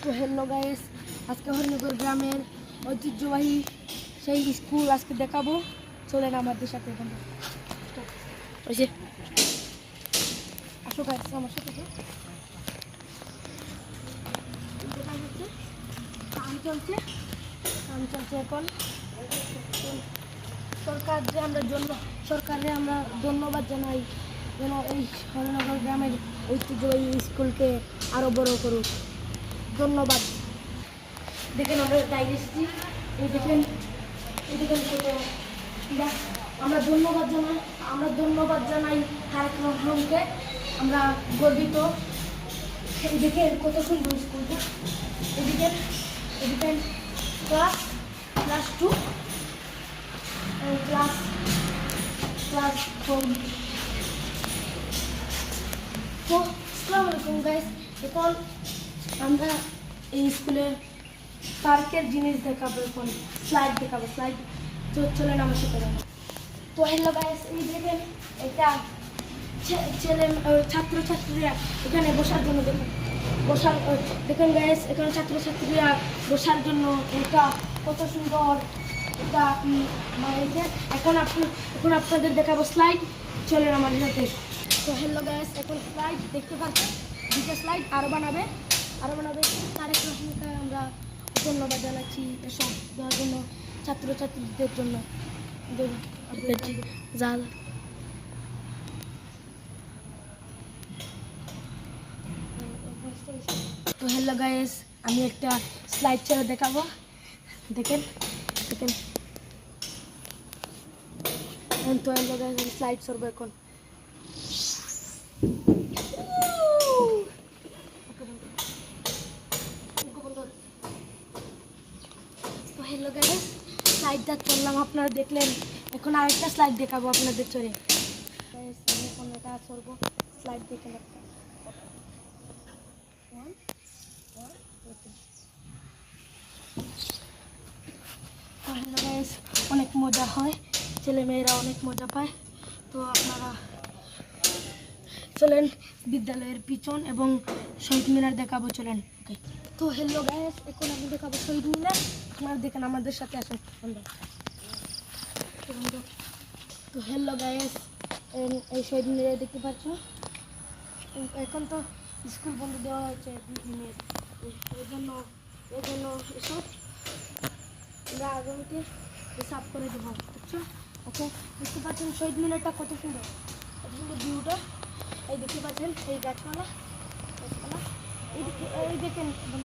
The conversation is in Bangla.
তো হ্যালো গাইস, আজকে হরিনগর গ্রামের ঐতিহ্যবাহী সেই স্কুল আজকে দেখাবো। চলেন আমাদের সাথে। এখন আসো গাইস আমার সাথে। কাম চলছে এখন। সরকারে আমরা ধন্যবাদ জানাই যেন এই হরিনগর গ্রামের ঐতিহ্যবাহী স্কুলকে আরও বড় করুক। ধন্যবাদ। দেখেন আমরা ডাইরে এসেছি, এই দেখেন আমরা ধন্যবাদ জানাই তারেক রহমানকে। আমরা গর্বিত। এই দেখেন কত সুন্দর স্কুলটা। এদিকে ক্লাস 2 ক্লাস 4। তো আসসালামু আলাইকুম গাইস, এখন আমরা এই স্কুলের পার্কের জিনিস দেখাবো। এখন স্লাইড দেখাবো। চলেন আমার সাথে। তো হ্যালো গাইস, এই দেখেন এটা ছাত্রছাত্রীরা এখানে বসার জন্য দেখেন গাইস, এখানে ছাত্রছাত্রীরা বসার জন্য এটা কত সুন্দর। এটা মানে এখন আপনাদের দেখাবো স্লাইড। চলেন আমার সাথে। তো হ্যালো গাইস, এখন স্লাইড দেখতে পাচ্ছেন। দুটো স্লাইড আরও বানাবে। তারেক রহমানকে আমরা ধন্যবাদ জানাচ্ছি এসব দেওয়ার জন্য, ছাত্রছাত্রীদের জন্য। জাল তো হ্যালো গাইস, আমি একটা স্লাইড ছেড়ে দেখাবো। দেখেন তো হ্যালো গাইস, স্লাইড সরবো এখন। তো হ্যালো গাইস, স্লাইডটা চললাম, আপনারা দেখলেন। এখন আরেকটা স্লাইড দেখাবো আপনাদের চড়ে। এখন এটা সরবো। স্লাইড দেখেন একটা। হ্যালো গাইস, অনেক মজা হয়, ছেলেমেয়েরা অনেক মজা পায়। তো আপনারা চলেন বিদ্যালয়ের পিছন এবং শহীদ মিনার দেখাবো। চলেন। ওকে। তো হ্যালো গাইস, এখন আমি দেখাবো শহীদ মিনার। আপনারা দেখেন, আমাদের সাথে আসেন। তো হ্যালো গাইস, এই শহীদ মিনারে দেখতে পাচ্ছ। এখন তো স্কুল বন্ধ দেওয়া হয়েছে 2 দিনের। এই জন্য এসব আমরা আগামীতে সাফ করে দেবো। বুঝছো? ওকে। দেখতে পাচ্ছেন শহীদ মিনারটা কত সুন্দর ভিউটা। এই দেখতে পাচ্ছেন এই গাছপালা। এই দেখেন।